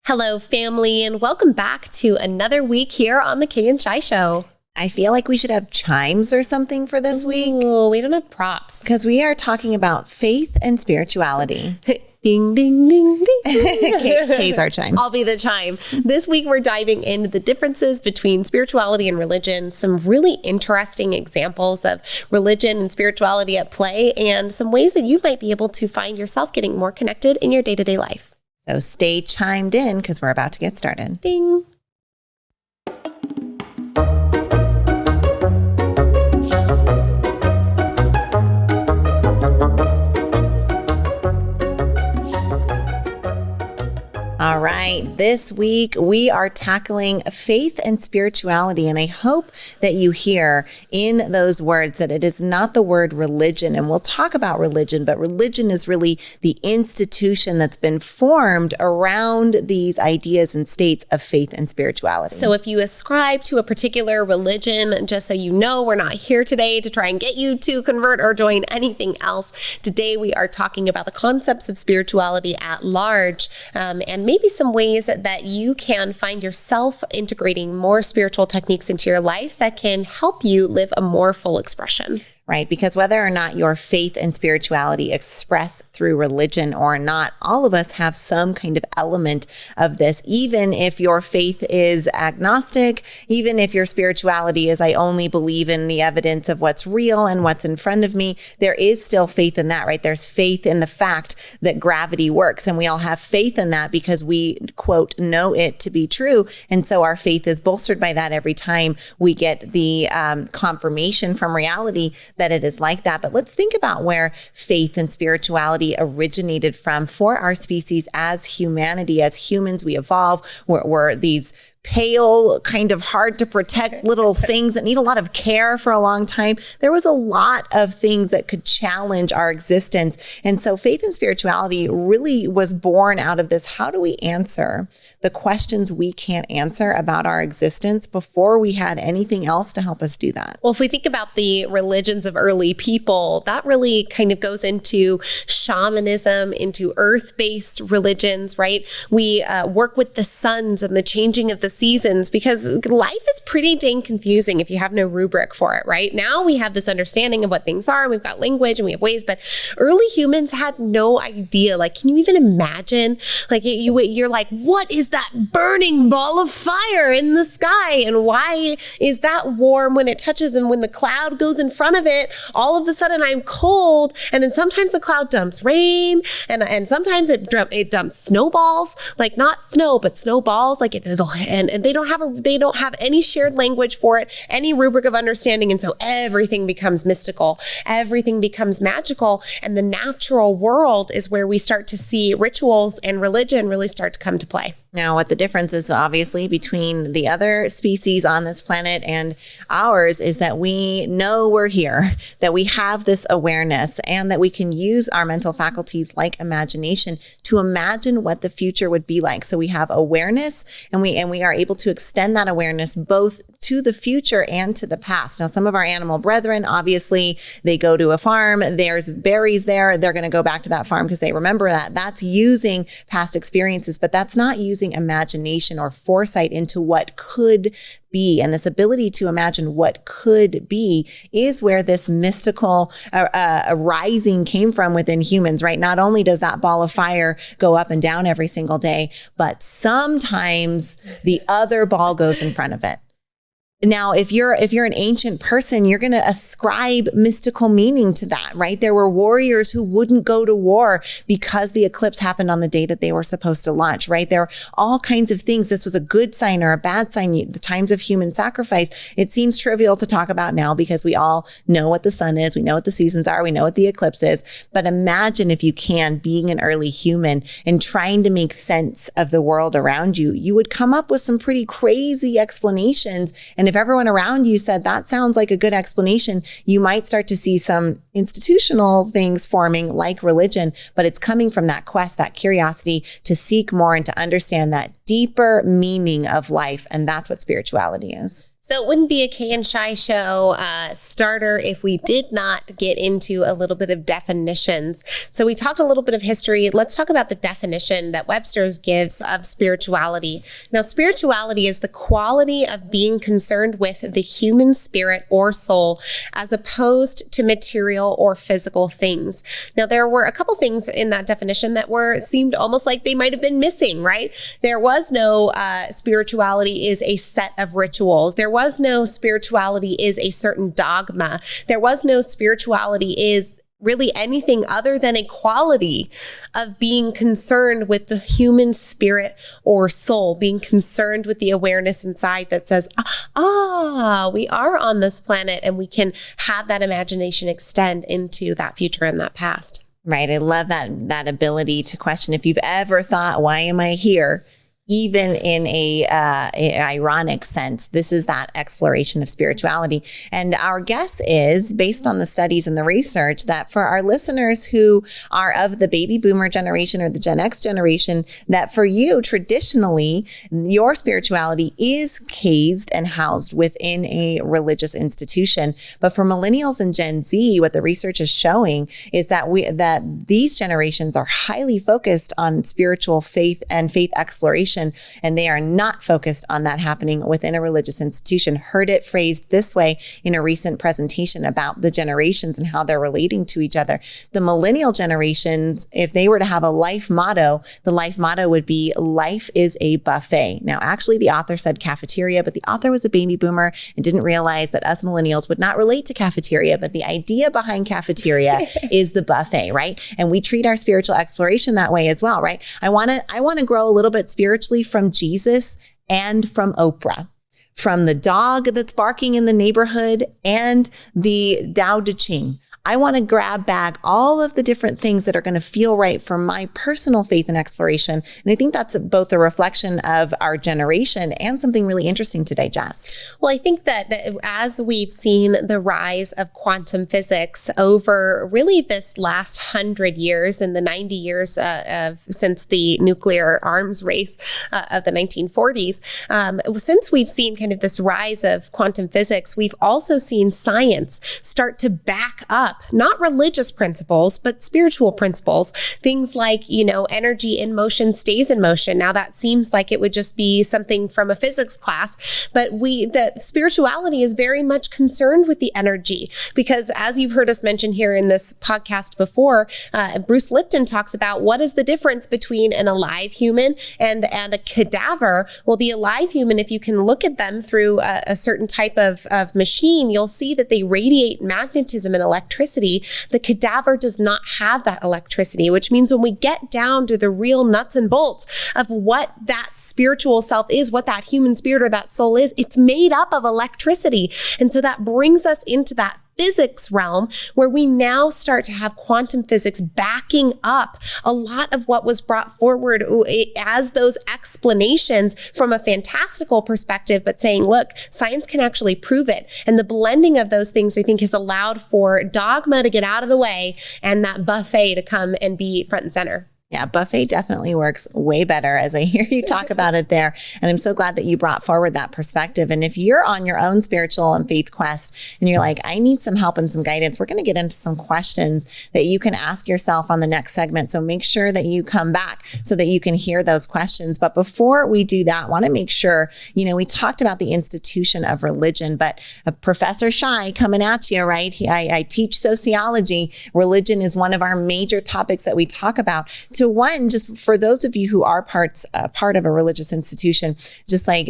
Hello, family, and welcome back to another week here on the Kay Shi Show. I feel like we should have chimes or something for this week. Ooh, we don't have props. Because we are talking about faith and spirituality. Ding, ding, ding, ding. Kay's our chime. I'll be the chime. This week, we're diving into the differences between spirituality and religion, some really interesting examples of religion and spirituality at play, and some ways that you might be able to find yourself getting more connected in your day-to-day life. So stay chimed in because we're about to get started. Ding. All right, this week we are tackling faith and spirituality, and I hope that you hear in those words that it is not the word religion, and we'll talk about religion, but religion is really the institution that's been formed around these ideas and states of faith and spirituality. So if you ascribe to a particular religion, just so you know, we're not here today to try and get you to convert or join anything else. Today we are talking about the concepts of spirituality at large, and maybe some ways that you can find yourself integrating more spiritual techniques into your life that can help you live a more full expression. Right, because whether or not your faith and spirituality express through religion or not, all of us have some kind of element of this. Even if your faith is agnostic, even if your spirituality is, I only believe in the evidence of what's real and what's in front of me, there is still faith in that, right? There's faith in the fact that gravity works, and we all have faith in that because we, quote, know it to be true. And so our faith is bolstered by that every time we get the confirmation from reality that it is like that. But let's think about where faith and spirituality originated from for our species as humanity. As humans, we evolve. We're these pale, kind of hard to protect little things that need a lot of care for a long time. There was a lot of things that could challenge our existence. And so faith and spirituality really was born out of this. How do we answer the questions we can't answer about our existence before we had anything else to help us do that? Well, if we think about the religions of early people, that really kind of goes into shamanism, into earth-based religions, right? We work with the suns and the changing of the seasons because life is pretty dang confusing if you have no rubric for it, right? Now we have this understanding of what things are, and we've got language and we have ways, but early humans had no idea. Like, can you even imagine? Like, you're like, what is that burning ball of fire in the sky? And why is that warm when it touches, and when the cloud goes in front of it, all of a sudden I'm cold, and then sometimes the cloud dumps rain, and sometimes it dumps snowballs, like not snow, but snowballs, like and they don't have any shared language for it, any rubric of understanding. And so everything becomes mystical, everything becomes magical. And the natural world is where we start to see rituals and religion really start to come to play. Now, what the difference is obviously between the other species on this planet and ours is that we know we're here, that we have this awareness, and that we can use our mental faculties like imagination to imagine what the future would be like. So we have awareness, and we are able to extend that awareness both to the future and to the past. Now, some of our animal brethren, obviously, they go to a farm, there's berries there, they're going to go back to that farm because they remember that. That's using past experiences, but that's not using imagination or foresight into what could be. And this ability to imagine what could be is where this mystical rising came from within humans, right? Not only does that ball of fire go up and down every single day, but sometimes the other ball goes in front of it. Now, if you're an ancient person, you're going to ascribe mystical meaning to that, right? There were warriors who wouldn't go to war because the eclipse happened on the day that they were supposed to launch, right? There are all kinds of things. This was a good sign or a bad sign. The times of human sacrifice, it seems trivial to talk about now because we all know what the sun is. We know what the seasons are. We know what the eclipse is. But imagine, if you can, being an early human and trying to make sense of the world around you. You would come up with some pretty crazy explanations. And if everyone around you said, that sounds like a good explanation, you might start to see some institutional things forming like religion, but it's coming from that quest, that curiosity to seek more and to understand that deeper meaning of life. And that's what spirituality is. So it wouldn't be a Kay and Shi Show starter if we did not get into a little bit of definitions. So we talked a little bit of history. Let's talk about the definition that Webster's gives of spirituality. Now, spirituality is the quality of being concerned with the human spirit or soul as opposed to material or physical things. Now, there were a couple things in that definition that seemed almost like they might have been missing, right? There was no spirituality is a set of rituals. There was no spirituality is a certain dogma. There was no spirituality is really anything other than a quality of being concerned with the human spirit or soul, being concerned with the awareness inside that says, we are on this planet and we can have that imagination extend into that future and that past. Right. I love that ability to question. If you've ever thought, why am I here? Even in a ironic sense, this is that exploration of spirituality. And our guess is, based on the studies and the research, that for our listeners who are of the baby boomer generation or the Gen X generation, that for you, traditionally, your spirituality is cased and housed within a religious institution. But for millennials and Gen Z, what the research is showing is that these generations are highly focused on spiritual faith and faith exploration. And they are not focused on that happening within a religious institution. Heard it phrased this way in a recent presentation about the generations and how they're relating to each other. The millennial generations, if they were to have a life motto, the life motto would be, life is a buffet. Now, actually, the author said cafeteria, but the author was a baby boomer and didn't realize that us millennials would not relate to cafeteria, but the idea behind cafeteria is the buffet, right? And we treat our spiritual exploration that way as well, right? I want to grow a little bit spiritually from Jesus and from Oprah, from the dog that's barking in the neighborhood and the Tao Te Ching. I want to grab back all of the different things that are going to feel right for my personal faith and exploration. And I think that's both a reflection of our generation and something really interesting to digest. Well, I think that as we've seen the rise of quantum physics over really this last 100 years and the 90 years since the nuclear arms race of the 1940s, since we've seen kind of this rise of quantum physics, we've also seen science start to back up not religious principles, but spiritual principles. Things like, energy in motion stays in motion. Now that seems like it would just be something from a physics class, but the spirituality is very much concerned with the energy because, as you've heard us mention here in this podcast before, Bruce Lipton talks about what is the difference between an alive human and a cadaver. Well, the alive human, if you can look at them through a certain type of machine, you'll see that they radiate magnetism and electricity. The cadaver does not have that electricity, which means when we get down to the real nuts and bolts of what that spiritual self is, what that human spirit or that soul is, it's made up of electricity. And so that brings us into that physics realm where we now start to have quantum physics backing up a lot of what was brought forward as those explanations from a fantastical perspective, but saying, look, science can actually prove it. And the blending of those things, I think, has allowed for dogma to get out of the way and that buffet to come and be front and center. Yeah, buffet definitely works way better as I hear you talk about it there. And I'm so glad that you brought forward that perspective. And if you're on your own spiritual and faith quest and you're like, I need some help and some guidance, we're going to get into some questions that you can ask yourself on the next segment. So make sure that you come back so that you can hear those questions. But before we do that, I want to make sure, we talked about the institution of religion, but Professor Shi coming at you, right? I teach sociology. Religion is one of our major topics that we talk about. So one, just for those of you who are part of a religious institution, just like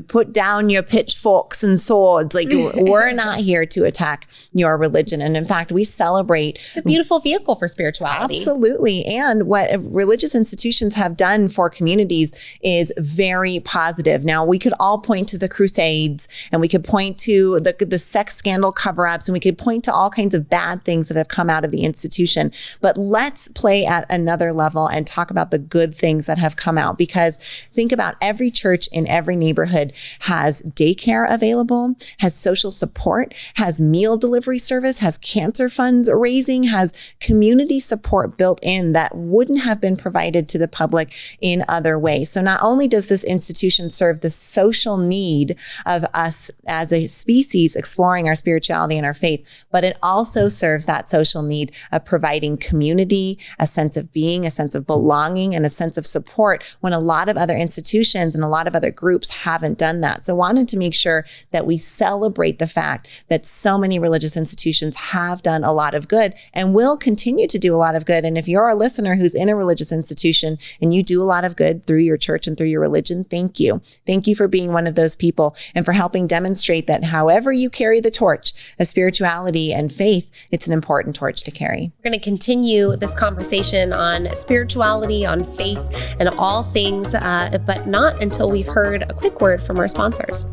put down your pitchforks and swords. Like we're not here to attack your religion. And in fact, we celebrate. It's a beautiful vehicle for spirituality. Absolutely. And what religious institutions have done for communities is very positive. Now, we could all point to the Crusades and we could point to the sex scandal cover-ups and we could point to all kinds of bad things that have come out of the institution. But let's play at another another level and talk about the good things that have come out. Because think about every church in every neighborhood has daycare available, has social support, has meal delivery service, has cancer funds raising, has community support built in that wouldn't have been provided to the public in other ways. So not only does this institution serve the social need of us as a species exploring our spirituality and our faith, but it also serves that social need of providing community, a sense of being, a sense of belonging, and a sense of support when a lot of other institutions and a lot of other groups haven't done that. So wanted to make sure that we celebrate the fact that so many religious institutions have done a lot of good and will continue to do a lot of good. And if you're a listener who's in a religious institution and you do a lot of good through your church and through your religion, thank you. Thank you for being one of those people and for helping demonstrate that however you carry the torch of spirituality and faith, it's an important torch to carry. We're going to continue this conversation on spirituality, on faith, and all things, but not until we've heard a quick word from our sponsors.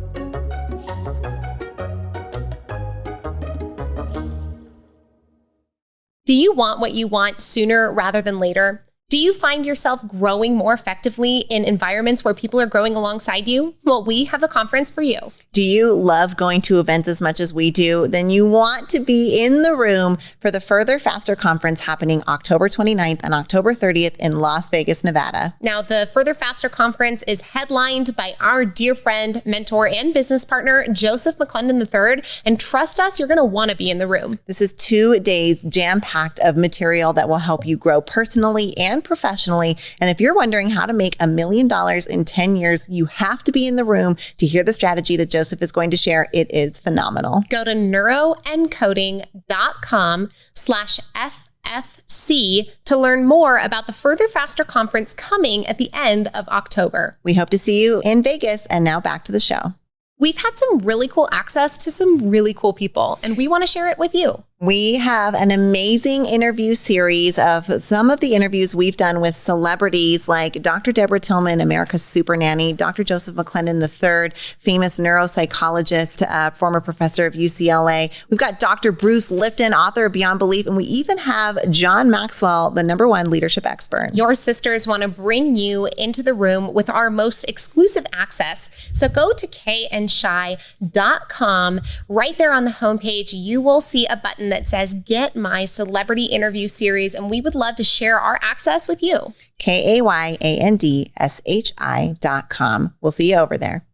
Do you want what you want sooner rather than later? Do you find yourself growing more effectively in environments where people are growing alongside you? Well, we have the conference for you. Do you love going to events as much as we do? Then you want to be in the room for the Further Faster conference happening October 29th and October 30th in Las Vegas, Nevada. Now, the Further Faster conference is headlined by our dear friend, mentor, and business partner, Joseph McClendon III. And trust us, you're going to want to be in the room. This is 2 days jam-packed of material that will help you grow personally and professionally. And if you're wondering how to make $1 million in 10 years, you have to be in the room to hear the strategy that Joseph is going to share. It is phenomenal. Go to neuroencoding.com/FFC to learn more about the Further Faster conference coming at the end of October. We hope to see you in Vegas. And now back to the show. We've had some really cool access to some really cool people, and we want to share it with you. We have an amazing interview series of some of the interviews we've done with celebrities like Dr. Deborah Tillman, America's Super Nanny, Dr. Joseph McClendon III, famous neuropsychologist, former professor of UCLA. We've got Dr. Bruce Lipton, author of Beyond Belief, and we even have John Maxwell, the #1 leadership expert. Your sisters want to bring you into the room with our most exclusive access. So go to kayandshy.com. Right there on the homepage, you will see a button that says Get My Celebrity Interview Series, and we would love to share our access with you. KAYANDSHI.com. We'll see you over there.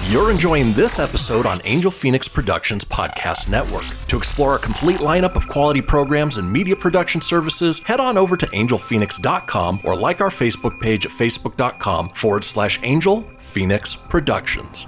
You're enjoying this episode on Angel Phoenix Productions Podcast Network. To explore a complete lineup of quality programs and media production services, head on over to angelphoenix.com or like our Facebook page at facebook.com/Angel Phoenix Productions.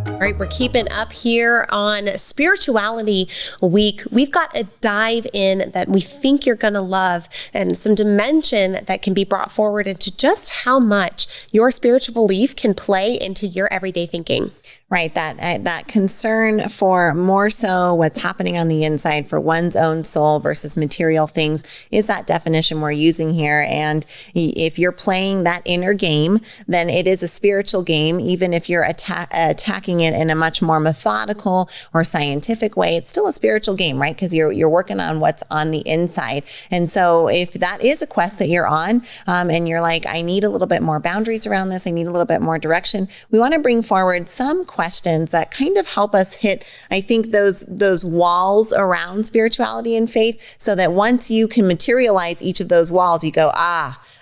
All right, we're keeping up here on Spirituality Week. We've got a dive in that we think you're going to love and some dimension that can be brought forward into just how much your spiritual belief can play into your everyday thinking. Right, that concern for more so what's happening on the inside for one's own soul versus material things is that definition we're using here. And if you're playing that inner game, then it is a spiritual game. Even if you're attacking it in a much more methodical or scientific way, it's still a spiritual game, right? Because you're working on what's on the inside. And so if that is a quest that you're on, and you're like, I need a little bit more boundaries around this, I need a little bit more direction, we want to bring forward some questions that kind of help us hit, I think, those walls around spirituality and faith, so that once you can materialize each of those walls, you go,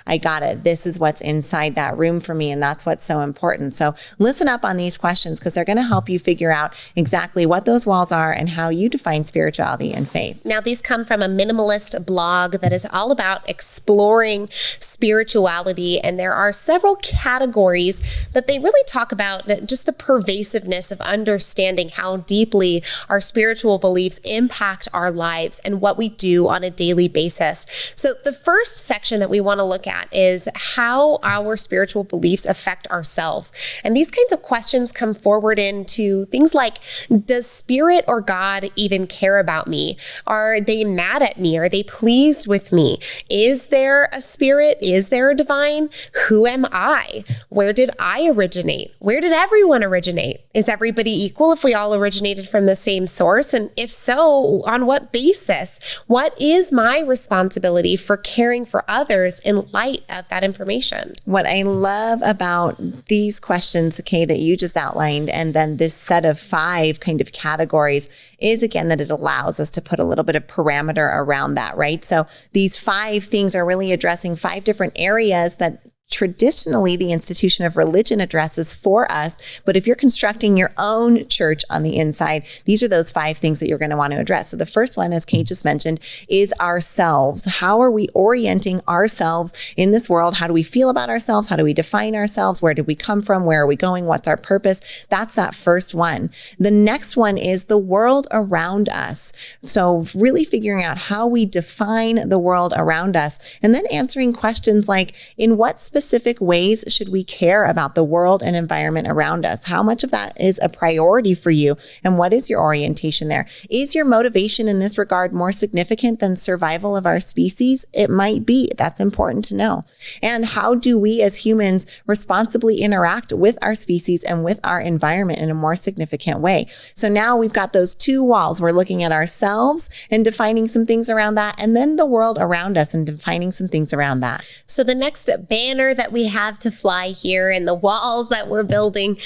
I got it. This is what's inside that room for me. And that's what's so important. So listen up on these questions, because they're going to help you figure out exactly what those walls are and how you define spirituality and faith. Now, these come from a minimalist blog that is all about exploring spirituality. And there are several categories that they really talk about, just the pervasiveness of understanding how deeply our spiritual beliefs impact our lives and what we do on a daily basis. So the first section that we want to look at at is how our spiritual beliefs affect ourselves. And these kinds of questions come forward into things like, does spirit or God even care about me? Are they mad at me? Are they pleased with me? Is there a spirit? Is there a divine? Who am I? Where did I originate? Where did everyone originate? Is everybody equal if we all originated from the same source? And if so, on what basis? What is my responsibility for caring for others in light of that information? What I love about these questions, Kay, that you just outlined, and then this set of 5 kind of categories is, again, that it allows us to put a little bit of parameter around that, right? So these 5 things are really addressing 5 different areas that traditionally the institution of religion addresses for us. But if you're constructing your own church on the inside, these are those 5 things that you're going to want to address. So the first one, as Kate just mentioned, is ourselves. How are we orienting ourselves in this world? How do we feel about ourselves? How do we define ourselves? Where did we come from? Where are we going? What's our purpose? That's that first one. The next one is the world around us. So really figuring out how we define the world around us, and then answering questions like, in what specific ways should we care about the world and environment around us? How much of that is a priority for you? And what is your orientation there? Is your motivation in this regard more significant than survival of our species? It might be. That's important to know. And how do we as humans responsibly interact with our species and with our environment in a more significant way? So now we've got those 2 walls. We're looking at ourselves and defining some things around that, and then the world around us and defining some things around that. So the next banner that we have to fly here, and the walls that we're building,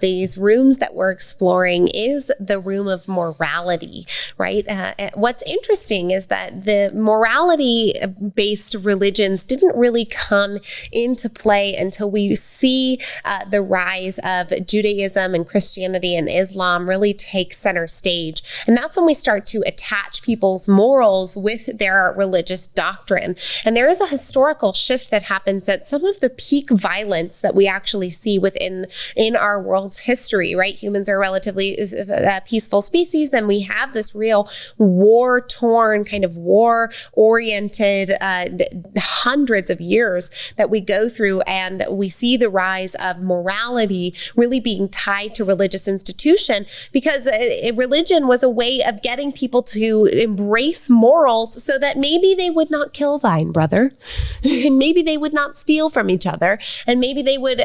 these rooms that we're exploring, is the room of morality, right? What's interesting is that the morality-based religions didn't really come into play until we see the rise of Judaism and Christianity and Islam really take center stage. And that's when we start to attach people's morals with their religious doctrine. And there is a historical shift that happens at some of the peak violence that we actually see in our world's history, right? Humans are a relatively peaceful species. Then we have this real war-torn, kind of war-oriented hundreds of years that we go through, and we see the rise of morality really being tied to religious institution, because religion was a way of getting people to embrace morals so that maybe they would not kill thine brother, and maybe they would not steal from each other, and maybe they would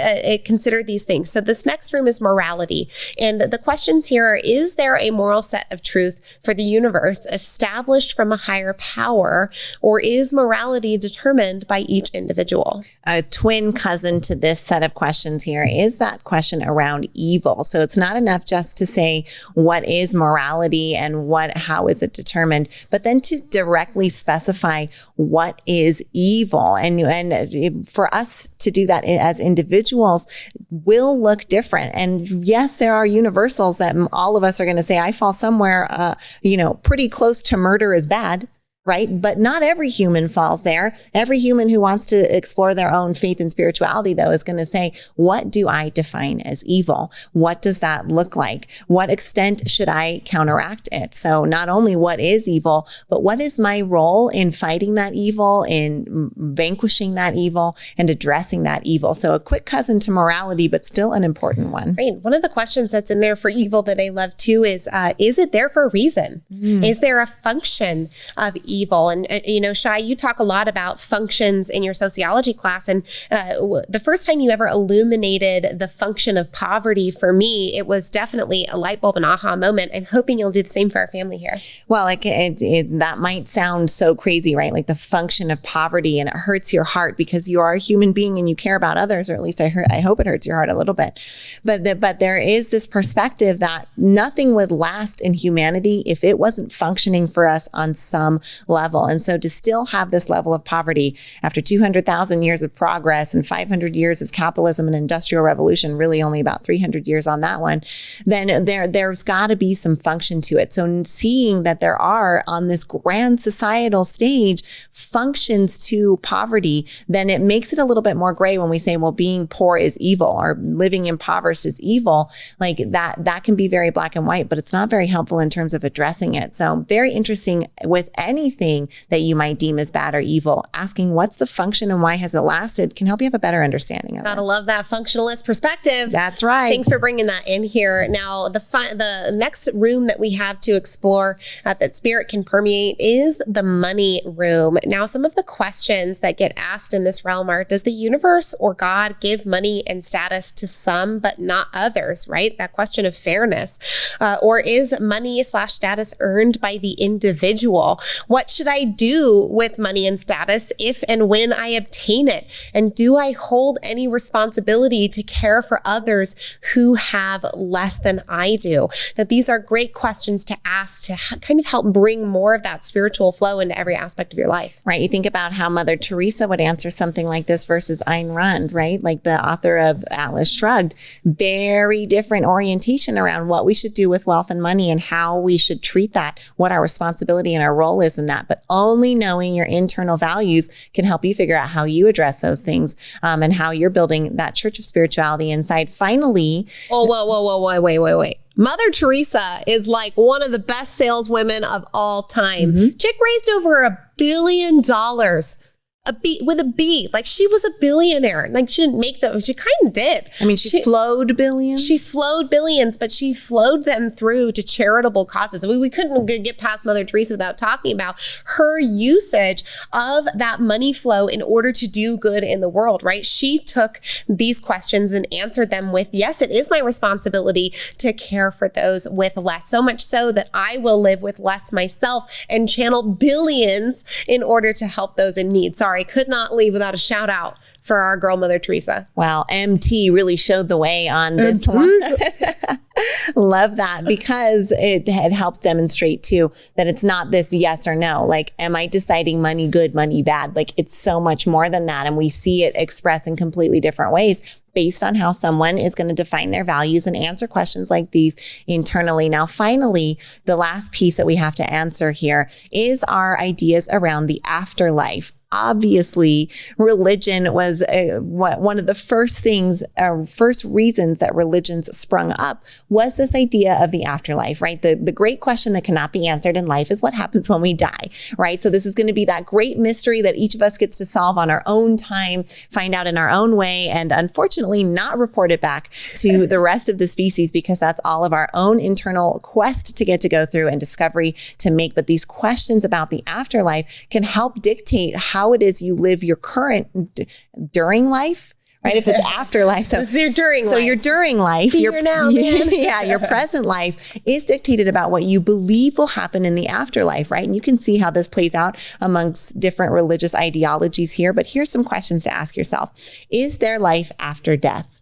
consider these things. So this next room is morality. And the questions here are, is there a moral set of truth for the universe established from a higher power, or is morality determined by each individual? A twin cousin to this set of questions here is that question around evil. So it's not enough just to say, what is morality and how is it determined, but then to directly specify what is evil. And for us to do that as individuals will look different. And yes, there are universals that all of us are going to say, I fall somewhere, pretty close to murder is bad. Right? But not every human falls there. Every human who wants to explore their own faith and spirituality, though, is going to say, what do I define as evil? What does that look like? What extent should I counteract it? So not only what is evil, but what is my role in fighting that evil, in vanquishing that evil, and addressing that evil? So a quick cousin to morality, but still an important one. Right. One of the questions that's in there for evil that I love too is it there for a reason? Is there a function of evil? And, Shai, you talk a lot about functions in your sociology class. And the first time you ever illuminated the function of poverty for me, it was definitely a light bulb and aha moment. I'm hoping you'll do the same for our family here. Well, that might sound so crazy, right? Like the function of poverty, and it hurts your heart because you are a human being and you care about others, or at least I hope it hurts your heart a little bit. But there is this perspective that nothing would last in humanity if it wasn't functioning for us on some level. And so to still have this level of poverty after 200,000 years of progress and 500 years of capitalism and industrial revolution, really only about 300 years on that one, then there's got to be some function to it. So seeing that there are on this grand societal stage functions to poverty, then it makes it a little bit more gray when we say, well, being poor is evil or living impoverished is evil. Like that can be very black and white, but it's not very helpful in terms of addressing it. So very interesting with any anything that you might deem as bad or evil. Asking what's the function and why has it lasted can help you have a better understanding of Gotta it. love that functionalist perspective. That's right. Thanks for bringing that in here. Now, the next room that we have to explore that spirit can permeate is the money room. Now, some of the questions that get asked in this realm are, does the universe or God give money and status to some but not others, right? That question of fairness. Or is money/status earned by the individual? What should I do with money and status if and when I obtain it? And do I hold any responsibility to care for others who have less than I do? Now, these are great questions to ask to kind of help bring more of that spiritual flow into every aspect of your life. Right. You think about how Mother Teresa would answer something like this versus Ayn Rand, right? Like the author of Atlas Shrugged. Very different orientation around what we should do with wealth and money and how we should treat that, what our responsibility and our role is in that. But only knowing your internal values can help you figure out how you address those things and how you're building that church of spirituality inside. Finally. Oh, whoa, wait. Mother Teresa is like one of the best saleswomen of all time. Chick raised over $1 billion. With a B, like she was a billionaire. Like she didn't make them, she kind of did. I mean, she flowed billions. She flowed billions, but she flowed them through to charitable causes. I mean, we couldn't get past Mother Teresa without talking about her usage of that money flow in order to do good in the world, right? She took these questions and answered them with, yes, it is my responsibility to care for those with less. So much so that I will live with less myself and channel billions in order to help those in need. Sorry, could not leave without a shout out for our girl, Mother Teresa. Well, MT really showed the way on this one. Love that, because it helps demonstrate too that it's not this yes or no. Like, am I deciding money good, money bad? Like, it's so much more than that. And we see it expressed in completely different ways based on how someone is going to define their values and answer questions like these internally. Now, finally, the last piece that we have to answer here is our ideas around the afterlife. Obviously, religion was one of the first reasons that religions sprung up was this idea of the afterlife, right? The great question that cannot be answered in life is what happens when we die, right? So this is going to be that great mystery that each of us gets to solve on our own time, find out in our own way, and unfortunately not report it back to the rest of the species, because that's all of our own internal quest to get to go through and discovery to make. But these questions about the afterlife can help dictate how it is you live your current during life, right? If it's afterlife. So this is your during life. So your during life, your now, man. Yeah, your present life is dictated about what you believe will happen in the afterlife, right? And you can see how this plays out amongst different religious ideologies here. But here's some questions to ask yourself. Is there life after death?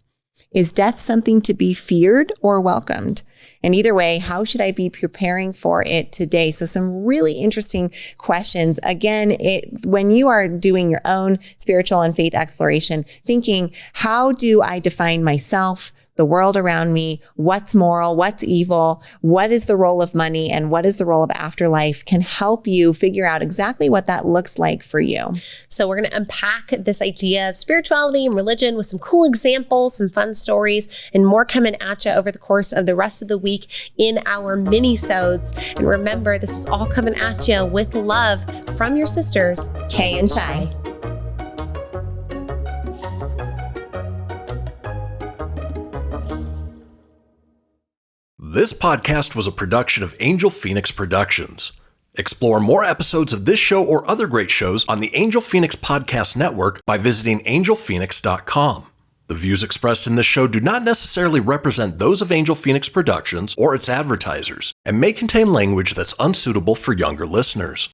Is death something to be feared or welcomed? And either way, how should I be preparing for it today? So some really interesting questions. Again, when you are doing your own spiritual and faith exploration, thinking, how do I define myself, the world around me, what's moral, what's evil, what is the role of money, and what is the role of afterlife can help you figure out exactly what that looks like for you. So we're going to unpack this idea of spirituality and religion with some cool examples, some fun stories, and more coming at you over the course of the rest of the week in our minisodes. And remember, this is all coming at you with love from your sisters, Kay and Shi. This podcast was a production of Angel Phoenix Productions. Explore more episodes of this show or other great shows on the Angel Phoenix Podcast Network by visiting angelphoenix.com. The views expressed in this show do not necessarily represent those of Angel Phoenix Productions or its advertisers and may contain language that's unsuitable for younger listeners.